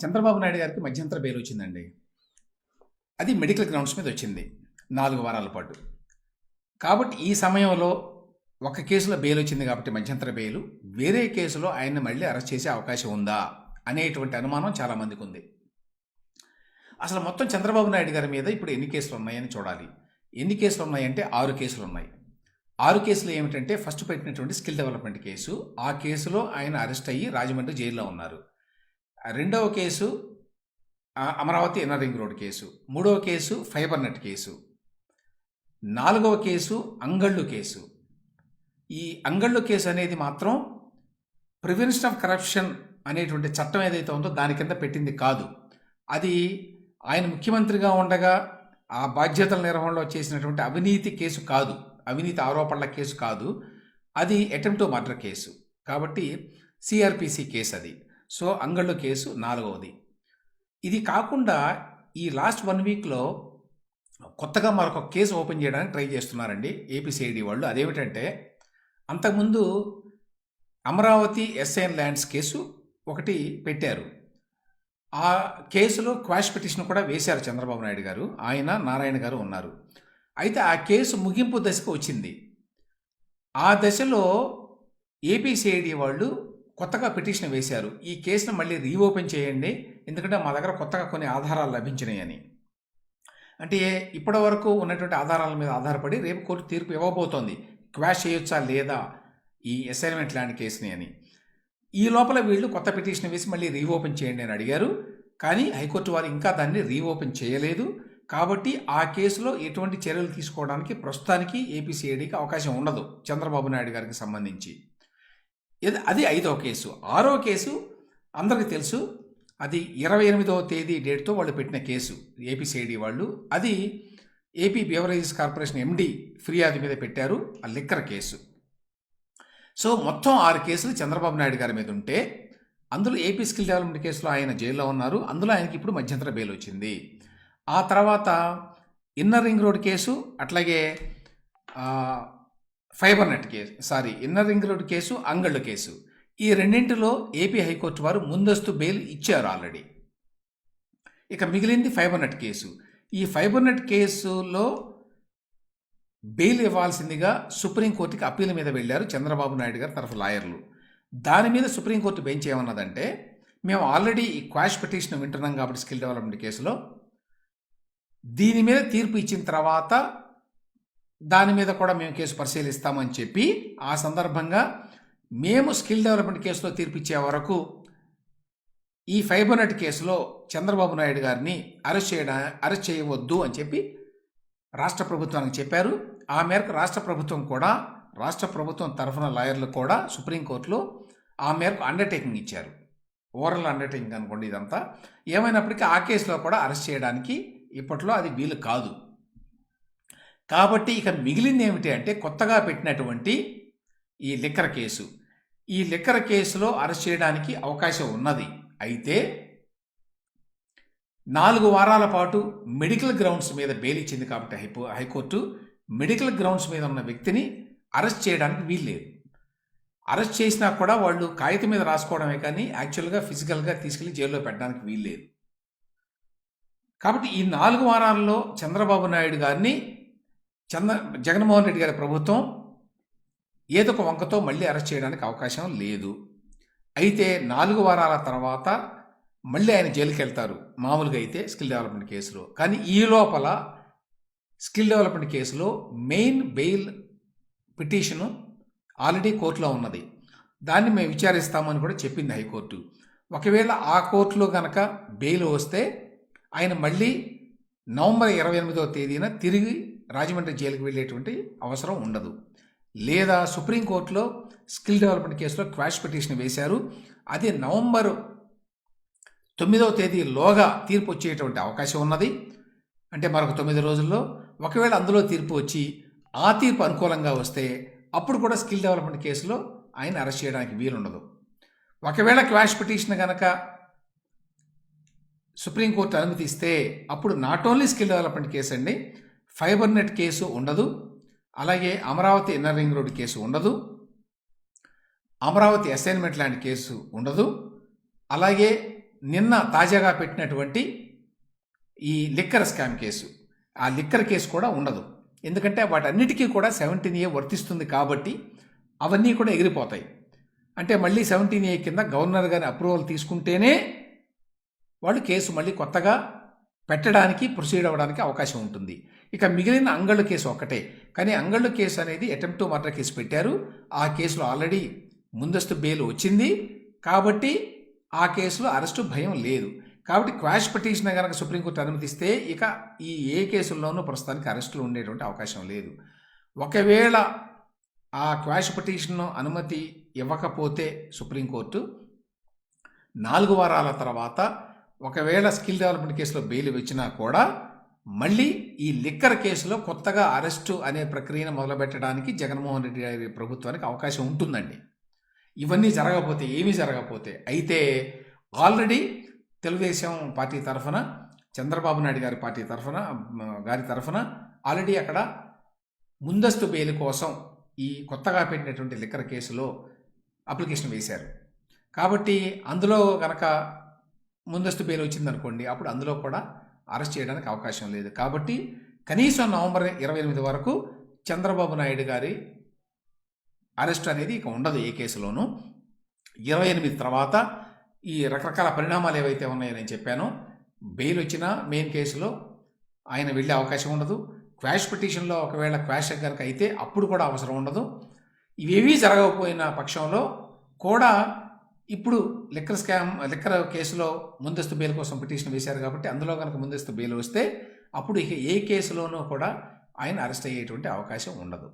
చంద్రబాబు నాయుడు గారికి మధ్యంతర బెయిల్ వచ్చిందండి. అది మెడికల్ గ్రౌండ్స్ మీద వచ్చింది 4 వారాల పాటు. కాబట్టి ఈ సమయంలో ఒక కేసులో బెయిల్ వచ్చింది కాబట్టి మధ్యంతర బెయిల్, వేరే కేసులో ఆయన్ని మళ్ళీ అరెస్ట్ చేసే అవకాశం ఉందా అనేటువంటి అనుమానం చాలామందికి ఉంది. అసలు మొత్తం చంద్రబాబు నాయుడు గారి మీద ఇప్పుడు ఎన్ని కేసులు ఉన్నాయని చూడాలి. ఎన్ని కేసులు ఉన్నాయంటే 6 కేసులు ఉన్నాయి. 6 కేసులు ఏమిటంటే ఫస్ట్ పెట్టినటువంటి స్కిల్ డెవలప్మెంట్ కేసు, ఆ కేసులో ఆయన అరెస్ట్ అయ్యి రాజమండ్రి జైల్లో ఉన్నారు. రెండవ case Amaravati inner ring road case, మూడవ కేసు ఫైబర్ నెట్ కేసు, నాలుగవ కేసు అంగళ్ళు కేసు. ఈ అంగళ్ళు కేసు అనేది మాత్రం ప్రివెన్షన్ ఆఫ్ కరప్షన్ అనేటువంటి చట్టం ఏదైతే ఉందో దాని కింద పెట్టింది కాదు. అది ఆయన ముఖ్యమంత్రిగా ఉండగా ఆ బాధ్యతల నిర్వహణలో చేసినటువంటి అవినీతి కేసు కాదు, అవినీతి ఆరోపణల కేసు కాదు, అది అటెంప్ట్ టు మర్డర్ కేసు. కాబట్టి సిఆర్పిసి కేసు అది. సో అంగళ్ళు కేసు నాలుగవది. ఇది కాకుండా ఈ లాస్ట్ 1 వీక్లో కొత్తగా మరొక కేసు ఓపెన్ చేయడానికి ట్రై చేస్తున్నారండి ఏపీసీఐడి వాళ్ళు. అదేమిటంటే అంతకుముందు అమరావతి ఎస్ఐఎన్ ల్యాండ్స్ కేసు ఒకటి పెట్టారు. ఆ కేసులో క్వాష్ పిటిషన్ కూడా వేశారు చంద్రబాబు నాయుడు గారు, ఆయన నారాయణ గారు ఉన్నారు. అయితే ఆ కేసు ముగింపు దశకు వచ్చింది. ఆ దశలో ఏపీసీఐడి వాళ్ళు కొత్తగా పిటిషన్ వేశారు, ఈ కేసును మళ్ళీ రీఓపెన్ చేయండి, ఎందుకంటే మా దగ్గర కొత్తగా కొన్ని ఆధారాలు లభించినాయని. అంటే ఇప్పటి వరకు ఉన్నటువంటి ఆధారాల మీద ఆధారపడి రేపు కోర్టు తీర్పు ఇవ్వబోతోంది, క్వాష్ చేయొచ్చా లేదా ఈ అసైన్మెంట్ ల్యాండ్ కేసుని అని. ఈ లోపల వీళ్ళు కొత్త పిటిషన్ వేసి మళ్ళీ రీఓపెన్ చేయండి అని అడిగారు. కానీ హైకోర్టు వారు ఇంకా దాన్ని రీఓపెన్ చేయలేదు. కాబట్టి ఆ కేసులో ఎటువంటి చర్యలు తీసుకోవడానికి ప్రస్తుతానికి ఏపీసీఐడికి అవకాశం ఉండదు చంద్రబాబు నాయుడు గారికి సంబంధించి. అది 5వ కేసు. 6వ కేసు అందరికీ తెలుసు, అది 28వ తేదీ డేట్తో వాళ్ళు పెట్టిన కేసు ఏపీసీఐడి వాళ్ళు. అది ఏపీ బెవరేజెస్ కార్పొరేషన్ ఎండి ఫిర్యాదు మీద పెట్టారు, ఆ లిక్కర్ కేసు. సో మొత్తం 6 కేసులు చంద్రబాబు నాయుడు గారి మీద ఉంటే అందులో ఏపీ స్కిల్ డెవలప్మెంట్ కేసులో ఆయన జైల్లో ఉన్నారు. అందులో ఆయనకి ఇప్పుడు మధ్యంతర బెయిల్ వచ్చింది. ఆ తర్వాత ఇన్నర్ రింగ్ రోడ్ కేసు, అట్లాగే fibre net case, inner ring road case, Angallu case, ఈ రెండింటిలో ఏపీ హైకోర్టు వారు ముందస్తు బెయిల్ ఇచ్చారు ఆల్రెడీ. ఇక మిగిలింది ఫైబర్ నెట్ కేసు. ఈ ఫైబర్ నెట్ కేసులో బెయిల్ ఇవ్వాల్సిందిగా సుప్రీంకోర్టుకి అప్పీల్ మీద వెళ్ళారు చంద్రబాబు నాయుడు గారి తరఫు లాయర్లు. దాని మీద సుప్రీంకోర్టు బెంచ్ ఏమన్నదంటే, మేము ఆల్రెడీ ఈ క్వాష్ పిటిషన్ వింటున్నాం కాబట్టి స్కిల్ డెవలప్మెంట్ కేసులో దీని మీద తీర్పు ఇచ్చిన తర్వాత దాని మీద కూడా మేము కేసు పరిశీలిస్తామని చెప్పి, ఆ సందర్భంగా మేము స్కిల్ డెవలప్మెంట్ కేసులో తీర్పు ఇచ్చే వరకు ఈ ఫైబర్ నెట్ కేసులో చంద్రబాబు నాయుడు గారిని అరెస్ట్ చేయవద్దు అని చెప్పి రాష్ట్ర ప్రభుత్వానికి చెప్పారు. ఆ మేరకు రాష్ట్ర ప్రభుత్వం తరఫున లాయర్లు కూడా సుప్రీంకోర్టులో ఆ మేరకు అండర్టేకింగ్ ఇచ్చారు. ఓవరాల్ అండర్టేకింగ్ అనుకోండి ఇదంతా. ఏమైనప్పటికీ ఆ కేసులో కూడా అరెస్ట్ చేయడానికి ఇప్పట్లో అది వీలు కాదు. కాబట్టి ఇక మిగిలింది ఏమిటి అంటే కొత్తగా పెట్టినటువంటి ఈ లిక్కర్ కేసు. ఈ లిక్కర్ కేసులో అరెస్ట్ చేయడానికి అవకాశం ఉన్నది. అయితే 4 వారాల పాటు మెడికల్ గ్రౌండ్స్ మీద బెయిల్ ఇచ్చింది కాబట్టి హైకోర్టు మెడికల్ గ్రౌండ్స్ మీద ఉన్న వ్యక్తిని అరెస్ట్ చేయడానికి వీల్లేదు. అరెస్ట్ చేసినా కూడా వాళ్ళు కాగితం మీద రాసుకోవడమే కానీ యాక్చువల్గా ఫిజికల్గా తీసుకెళ్లి జైల్లో పెట్టడానికి వీల్లేదు. కాబట్టి ఈ 4 వారాల్లో చంద్రబాబు నాయుడు గారిని జగన్మోహన్ రెడ్డి గారి ప్రభుత్వం ఏదో ఒక వంకతో మళ్ళీ అరెస్ట్ చేయడానికి అవకాశం లేదు. అయితే 4 వారాల తర్వాత మళ్ళీ ఆయన జైలుకి వెళ్తారు మామూలుగా అయితే స్కిల్ డెవలప్మెంట్ కేసులో. కానీ ఈ లోపల స్కిల్ డెవలప్మెంట్ కేసులో మెయిన్ బెయిల్ పిటిషను ఆల్రెడీ కోర్టులో ఉన్నది, దాన్ని మేము విచారిస్తామని కూడా చెప్పింది హైకోర్టు. ఒకవేళ ఆ కోర్టులో కనుక బెయిల్ వస్తే ఆయన మళ్ళీ నవంబర్ 28వ తేదీన తిరిగి రాజమండ్రి జైలుకి వెళ్ళేటువంటి అవసరం ఉండదు. లేదా సుప్రీంకోర్టులో స్కిల్ డెవలప్మెంట్ కేసులో క్వాష్ పిటిషన్ వేశారు, అది నవంబర్ 9వ తేదీలోగా తీర్పు వచ్చేటువంటి అవకాశం ఉన్నది. అంటే మరొక 9 రోజుల్లో ఒకవేళ అందులో తీర్పు వచ్చి ఆ తీర్పు అనుకూలంగా వస్తే అప్పుడు కూడా స్కిల్ డెవలప్మెంట్ కేసులో ఆయన అరెస్ట్ చేయడానికి వీలుండదు. ఒకవేళ క్వాష్ పిటిషన్ కనుక సుప్రీంకోర్టు అనుమతిస్తే అప్పుడు not only skill development case అండి, ఫైబర్ నెట్ కేసు ఉండదు, అలాగే Amaravati inner ring road case ఉండదు, అమరావతి అసైన్మెంట్ ల్యాండ్ కేసు ఉండదు, అలాగే నిన్న తాజాగా పెట్టినటువంటి ఈ లిక్కర్ స్కామ్ కేసు, ఆ లిక్కర్ కేసు కూడా ఉండదు. ఎందుకంటే వాటన్నిటికీ కూడా 17A వర్తిస్తుంది కాబట్టి అవన్నీ కూడా ఎగిరిపోతాయి. అంటే మళ్ళీ 17A కింద గవర్నర్ గారి అప్రూవల్ తీసుకుంటేనే వాళ్ళు కేసు మళ్ళీ కొత్తగా పెట్టడానికి ప్రొసీడ్ అవ్వడానికి అవకాశం ఉంటుంది. ఇక మిగిలిన అంగళ్ళు కేసు ఒక్కటే. కానీ అంగళ్ళు కేసు అనేది అటెంప్ట్ టు మర్డర్ కేసు పెట్టారు. ఆ కేసులో ఆల్రెడీ ముందస్తు బెయిల్ వచ్చింది కాబట్టి ఆ కేసులో అరెస్టు భయం లేదు. కాబట్టి క్వాష్ పిటిషన్ కనుక సుప్రీంకోర్టు అనుమతిస్తే ఇక ఈ ఏ కేసుల్లోనూ ప్రస్తుతానికి అరెస్టులు ఉండేటువంటి అవకాశం లేదు. ఒకవేళ ఆ క్వాష్ పిటిషన్ అనుమతి ఇవ్వకపోతే సుప్రీంకోర్టు 4 వారాల తర్వాత ఒకవేళ స్కిల్ డెవలప్మెంట్ కేసులో బెయిల్ వచ్చినా కూడా మళ్ళీ ఈ లిక్కర్ కేసులో కొత్తగా అరెస్టు అనే ప్రక్రియను మొదలుపెట్టడానికి జగన్మోహన్ రెడ్డి గారి ప్రభుత్వానికి అవకాశం ఉంటుందండి. ఇవన్నీ జరగకపోతే, ఏమీ జరగకపోతే, అయితే ఆల్రెడీ తెలుగుదేశం పార్టీ తరఫున, చంద్రబాబు నాయుడు గారి తరఫున ఆల్రెడీ అక్కడ ముందస్తు బెయిల్ కోసం ఈ కొత్తగా పెట్టినటువంటి లిక్కర్ కేసులో అప్లికేషన్ వేశారు. కాబట్టి అందులో కనుక ముందస్తు బెయిల్ వచ్చిందనుకోండి, అప్పుడు అందులో కూడా అరెస్ట్ చేయడానికి అవకాశం లేదు. కాబట్టి కనీసం నవంబర్ 28 వరకు చంద్రబాబు నాయుడు గారి అరెస్ట్ అనేది ఇక ఉండదు ఏ కేసులోనూ. 28 తర్వాత ఈ రకరకాల పరిణామాలు ఏవైతే ఉన్నాయో నేను చెప్పానో, బెయిల్ వచ్చినా మెయిన్ కేసులో ఆయన వెళ్ళే అవకాశం ఉండదు. క్వాష్ పిటిషన్లో ఒకవేళ క్వాష్ కనుక అయితే అప్పుడు కూడా అవసరం ఉండదు. ఇవేవీ జరగకపోయిన పక్షంలో కూడా ఇప్పుడు లిక్కర్ కేసులో ముందస్తు బెయిల్ కోసం పిటిషన్ వేశారు కాబట్టి అందులో కనుక ముందస్తు బెయిల్ వస్తే అప్పుడు ఇక ఏ కేసులోనూ కూడా ఆయన అరెస్ట్ అయ్యేటువంటి అవకాశం ఉండదు.